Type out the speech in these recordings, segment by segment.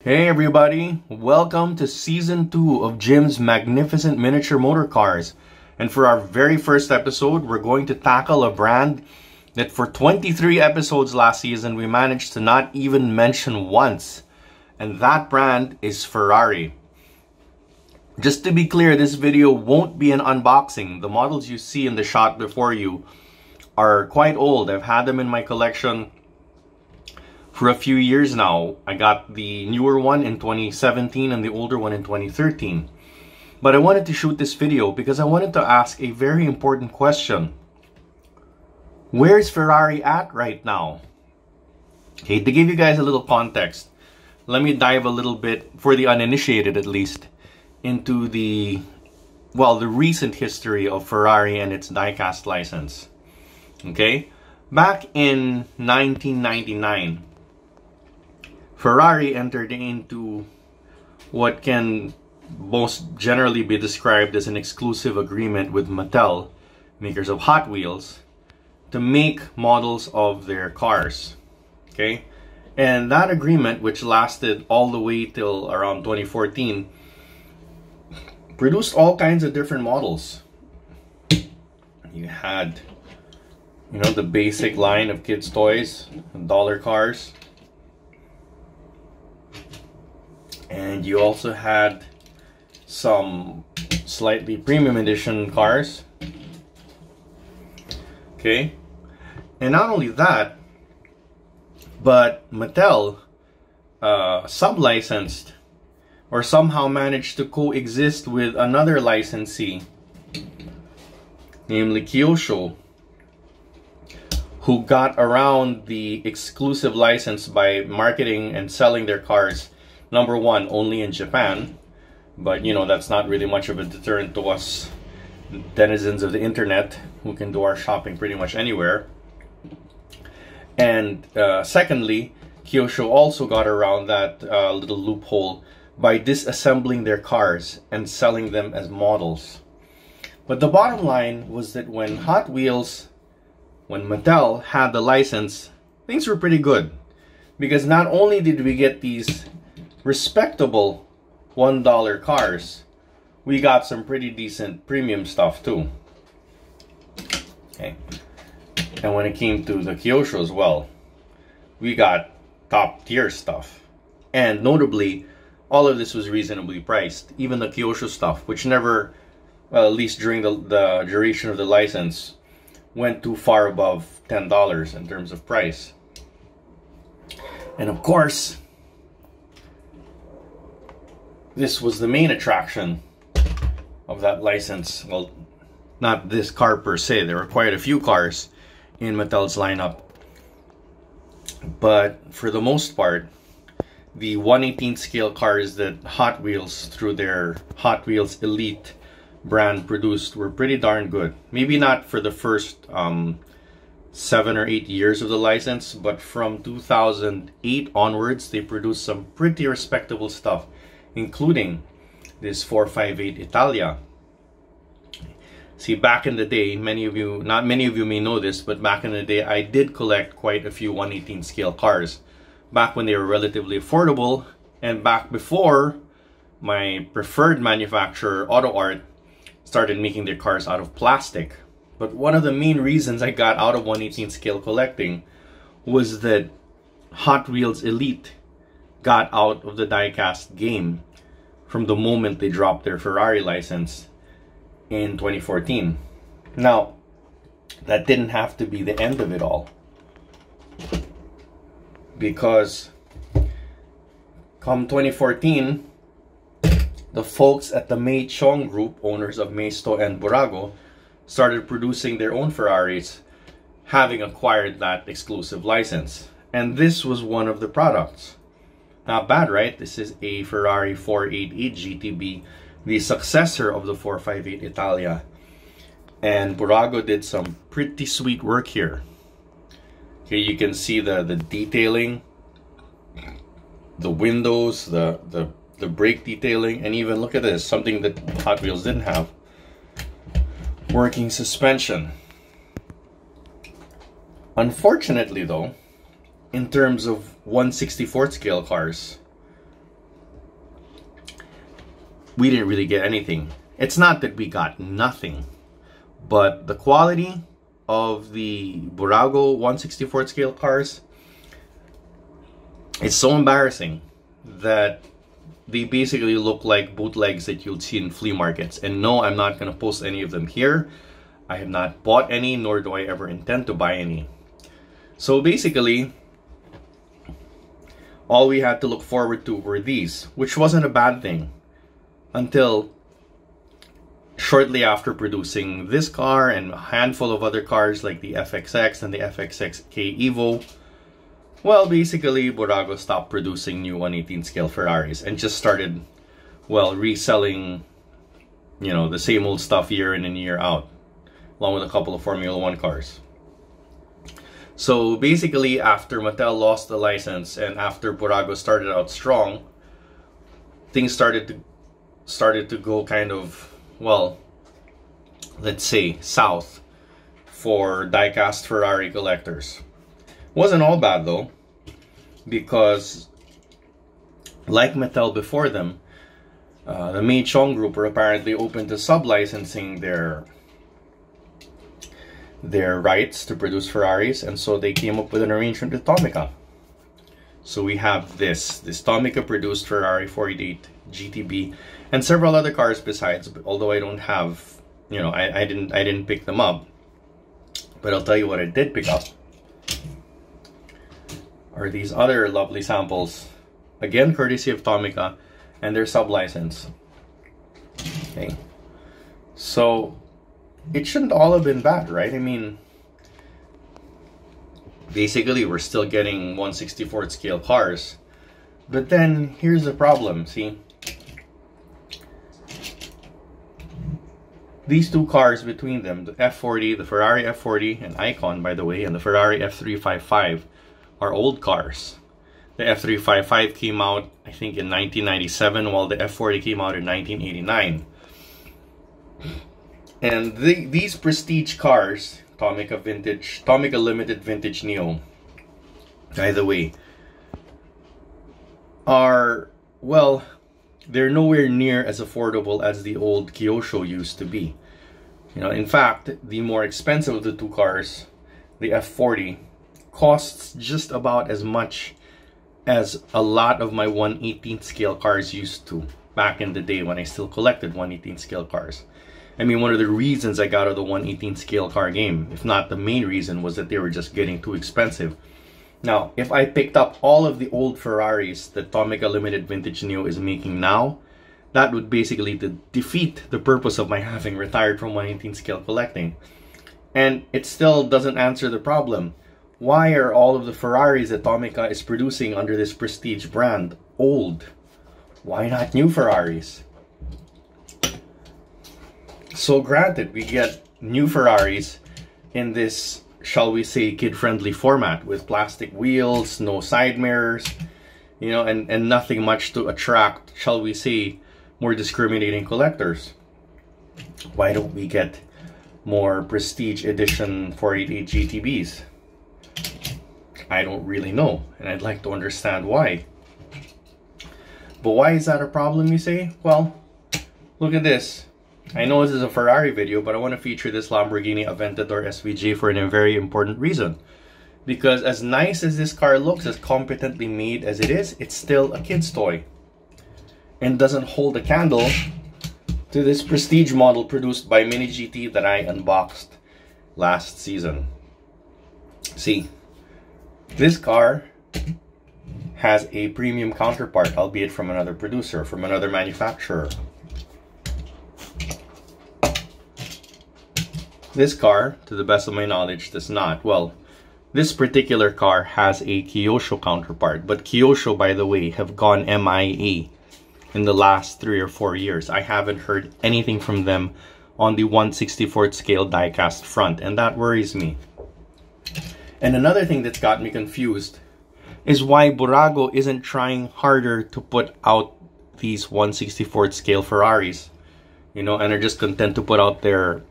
Hey everybody, welcome to season 2 of Jim's magnificent miniature motor cars. And for our very first episode, we're going to tackle a brand that for 23 episodes last season we managed to not even mention once. And that brand is Ferrari. Just to be clear, this video won't be an unboxing. The models you see in the shot before you are quite old. I've had them in my collection for a few years now. I got the newer one in 2017 and the older one in 2013. But I wanted to shoot this video because I wanted to ask a very important question. Where's Ferrari at right now? Okay, to give you guys a little context, let me dive a little bit, for the uninitiated at least, into the recent history of Ferrari and its diecast license. Okay? Back in 1999, Ferrari entered into what can most generally be described as an exclusive agreement with Mattel, makers of Hot Wheels, to make models of their cars. Okay? And that agreement, which lasted all the way till around 2014, produced all kinds of different models. You had, the basic line of kids' toys, dollar cars. And you also had some slightly premium edition cars. Okay. And not only that, but Mattel sub-licensed or somehow managed to coexist with another licensee, namely Kyosho, who got around the exclusive license by marketing and selling their cars, number one, only in Japan. But that's not really much of a deterrent to us denizens of the internet who can do our shopping pretty much anywhere. And secondly, Kyosho also got around that little loophole by disassembling their cars and selling them as models. But the bottom line was that when Mattel had the license, things were pretty good. Because not only did we get these respectable $1 cars, we got some pretty decent premium stuff too. Okay. And when it came to the Kyosho as well, we got top tier stuff. And notably, all of this was reasonably priced. Even the Kyosho stuff, which never, well, at least during the duration of the license, went too far above $10 in terms of price. And of course, this was the main attraction of that license. Well, not this car per se. There were quite a few cars in Mattel's lineup. But for the most part, the 1/18 scale cars that Hot Wheels, through their Hot Wheels Elite brand, produced were pretty darn good. Maybe not for the first 7 or 8 years of the license, but from 2008 onwards, they produced some pretty respectable stuff, including this 458 Italia. See, back in the day, not many of you may know this, but back in the day, I did collect quite a few 1/18 scale cars. Back when they were relatively affordable, and back before my preferred manufacturer, Auto Art, started making their cars out of plastic. But one of the main reasons I got out of 1/18 scale collecting was that Hot Wheels Elite got out of the diecast game from the moment they dropped their Ferrari license in 2014. Now, that didn't have to be the end of it all, because come 2014, the folks at the Mei Chong Group, owners of Meisto and Burago, started producing their own Ferraris, having acquired that exclusive license. And this was one of the products. Not bad, right? This is a Ferrari 488 GTB, the successor of the 458 Italia. And Burago did some pretty sweet work here. Okay, you can see the detailing, the windows, the brake detailing, and even, look at this, something that Hot Wheels didn't have, working suspension. Unfortunately though, in terms of 1/64 scale cars, we didn't really get anything. It's not that we got nothing, but the quality of the Burago 1/64 scale cars, it's so embarrassing that they basically look like bootlegs that you'll see in flea markets. And no, I'm not going to post any of them here. I have not bought any, nor do I ever intend to buy any. So basically, all we had to look forward to were these, which wasn't a bad thing until shortly after producing this car and a handful of other cars like the FXX and the FXXK Evo. Well, basically, Burago stopped producing new 1/18 scale Ferraris and just started, well, reselling, you know, the same old stuff year in and year out, along with a couple of Formula 1 cars. So basically, after Mattel lost the license and after Burago started out strong, things started to go kind of, well, let's say south for diecast Ferrari collectors. Wasn't all bad though, because like Mattel before them, the Mei Chong group were apparently open to sub-licensing their rights to produce Ferraris, and so they came up with an arrangement with Tomica. So we have this Tomica produced Ferrari 488 GTB and several other cars besides, although I don't have, you know, I didn't pick them up. But I'll tell you what I did pick up are these other lovely samples, again courtesy of Tomica and their sub-license. Okay, so it shouldn't all have been bad, right? I mean, basically we're still getting 1/64 scale cars, but then here's the problem. See, these two cars between them, the F40, the Ferrari F40, an icon by the way, and the Ferrari F355 are old cars. The F355 came out, I think, in 1997, while the F40 came out in 1989. And these prestige cars, Tomica Limited Vintage Neo, by the way, are, well, they're nowhere near as affordable as the old Kyosho used to be. You know, in fact, the more expensive of the two cars, the F40, costs just about as much as a lot of my 1/18 scale cars used to back in the day when I still collected 1/18 scale cars. I mean, one of the reasons I got out of the 1/18 scale car game, if not the main reason, was that they were just getting too expensive. Now, if I picked up all of the old Ferraris that Tomica Limited Vintage Neo is making now, that would basically defeat the purpose of my having retired from 1/18 scale collecting. And it still doesn't answer the problem. Why are all of the Ferraris that Tomica is producing under this prestige brand old? Why not new Ferraris? So granted, we get new Ferraris in this, shall we say, kid-friendly format with plastic wheels, no side mirrors, you know, and nothing much to attract, shall we say, more discriminating collectors. Why don't we get more prestige edition 488 GTBs? I don't really know, and I'd like to understand why. But why is that a problem, you say? Well, look at this. I know this is a Ferrari video, but I want to feature this Lamborghini Aventador SVJ for a very important reason. Because as nice as this car looks, as competently made as it is, it's still a kid's toy. And doesn't hold a candle to this prestige model produced by Mini GT that I unboxed last season. See, this car has a premium counterpart, albeit from another producer, from another manufacturer. This car, to the best of my knowledge, does not. Well, this particular car has a Kyosho counterpart, but Kyosho, by the way, have gone MIA in the last 3 or 4 years. I haven't heard anything from them on the 1/64 scale diecast front, and that worries me. And another thing that's got me confused is why Burago isn't trying harder to put out these 1/64 scale Ferraris, you know, and are just content to put out their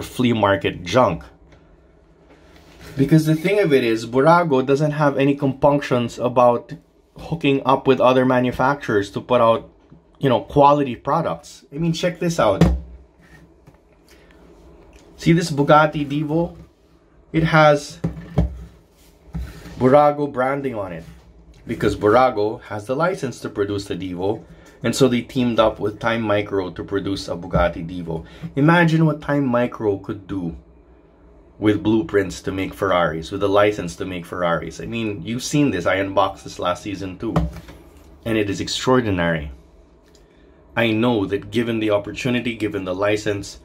flea market junk. Because the thing of it is, Burago doesn't have any compunctions about hooking up with other manufacturers to put out, you know, quality products. I mean, check this out. See this Bugatti Divo? It has Burago branding on it because Burago has the license to produce the Divo, and so they teamed up with Time Micro to produce a Bugatti Divo. Imagine what Time Micro could do with blueprints to make Ferraris, with a license to make Ferraris. I mean, you've seen this. I unboxed this last season too, and it is extraordinary. I know that given the opportunity, given the license,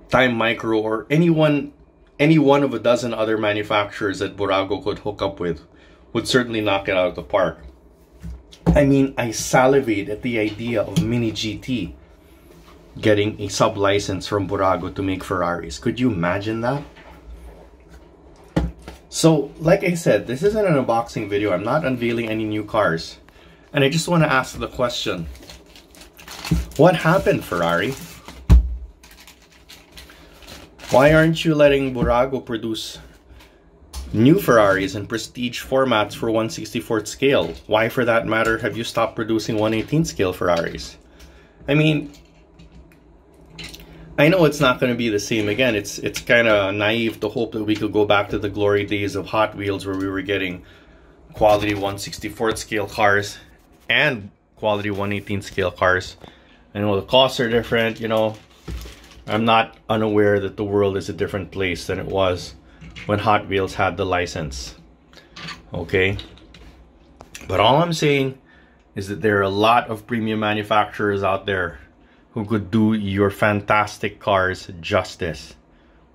Time Micro or any one of a dozen other manufacturers that Burago could hook up with would certainly knock it out of the park. I mean, I salivate at the idea of Mini GT getting a sub-license from Burago to make Ferraris. Could you imagine that? So, like I said, this isn't an unboxing video. I'm not unveiling any new cars. And I just want to ask the question, what happened, Ferrari? Why aren't you letting Burago produce new Ferraris in prestige formats for 1/64th scale? Why, for that matter, have you stopped producing 1/18th scale Ferraris? I mean, I know it's not going to be the same again. It's kind of naive to hope that we could go back to the glory days of Hot Wheels where we were getting quality 1/64th scale cars and quality 1/18th scale cars. I know the costs are different, you know. I'm not unaware that the world is a different place than it was when Hot Wheels had the license. Okay? But all I'm saying is that there are a lot of premium manufacturers out there who could do your fantastic cars justice.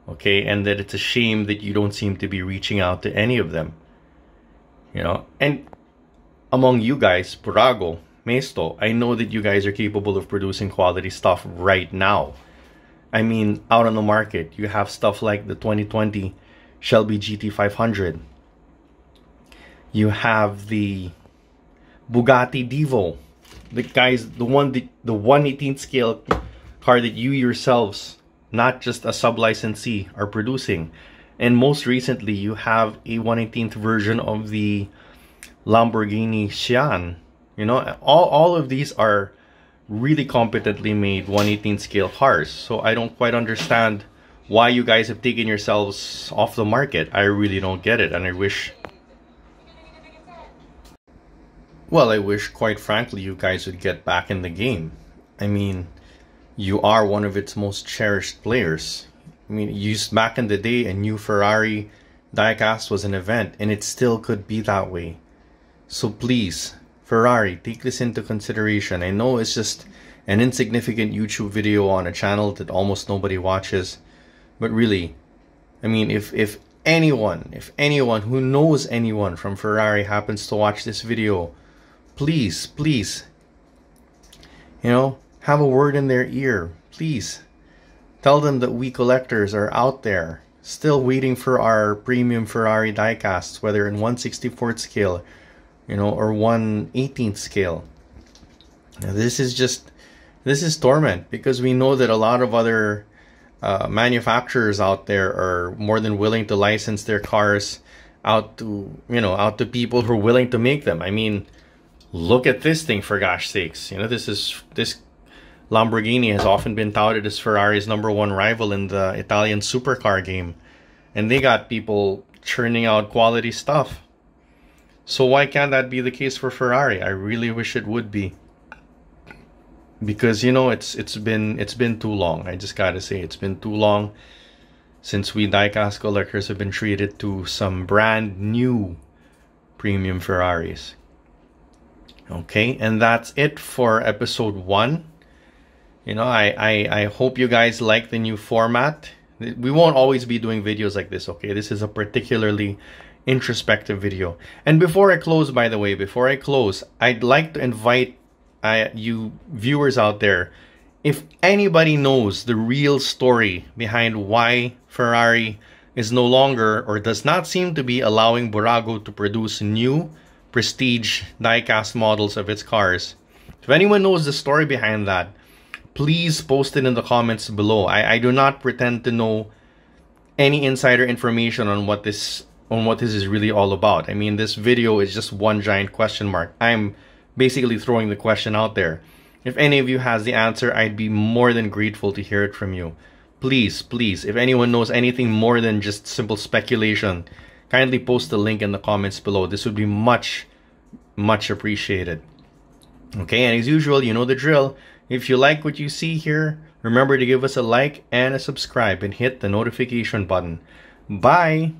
Okay? And that it's a shame that you don't seem to be reaching out to any of them. You know? And among you guys, Burago, Mesto, I know that you guys are capable of producing quality stuff right now. I mean, out on the market, you have stuff like the 2020 Shelby GT500. You have the Bugatti Divo. The 1/18th scale car that you yourselves, not just a sub-licensee, are producing. And most recently, you have a 1/18th version of the Lamborghini Sian. You know, all of these are really competently made 1/18th scale cars. So I don't quite understand why you guys have taken yourselves off the market. I really don't get it, and I wish, well, I wish, quite frankly, you guys would get back in the game. I mean, you are one of its most cherished players. I mean, back in the day, a new Ferrari diecast was an event, and it still could be that way. So please, Ferrari, take this into consideration. I know it's just an insignificant YouTube video on a channel that almost nobody watches, but really, I mean, if anyone who knows anyone from Ferrari happens to watch this video, please, you know, have a word in their ear. Please tell them that we collectors are out there still waiting for our premium Ferrari diecasts, whether in 1/64th scale, you know, or 1/18th scale. Now, this is torment, because we know that a lot of other manufacturers out there are more than willing to license their cars out to, you know, out to people who are willing to make them. I mean, look at this thing, for gosh sakes. You know, this Lamborghini has often been touted as Ferrari's #1 rival in the Italian supercar game, and they got people churning out quality stuff. So why can't that be the case for Ferrari? I really wish it would be, because, you know, it's been too long. I just gotta say, it's been too long since we diecast collectors have been treated to some brand new premium Ferraris. Okay, and that's it for episode 1. You know, I hope you guys like the new format. We won't always be doing videos like this, okay? This is a particularly introspective video. And before I close, by the way, I'd like to invite you viewers out there, if anybody knows the real story behind why Ferrari is no longer, or does not seem to be, allowing Burago to produce new prestige diecast models of its cars. If anyone knows the story behind that, please post it in the comments below. I do not pretend to know any insider information on what this is really all about. I mean, this video is just one giant question mark. I'm basically throwing the question out there. If any of you has the answer, I'd be more than grateful to hear it from you. Please, please, if anyone knows anything more than just simple speculation, kindly post the link in the comments below. This would be much appreciated. Okay, and as usual, you know the drill. If you like what you see here, remember to give us a like and a subscribe and hit the notification button. Bye!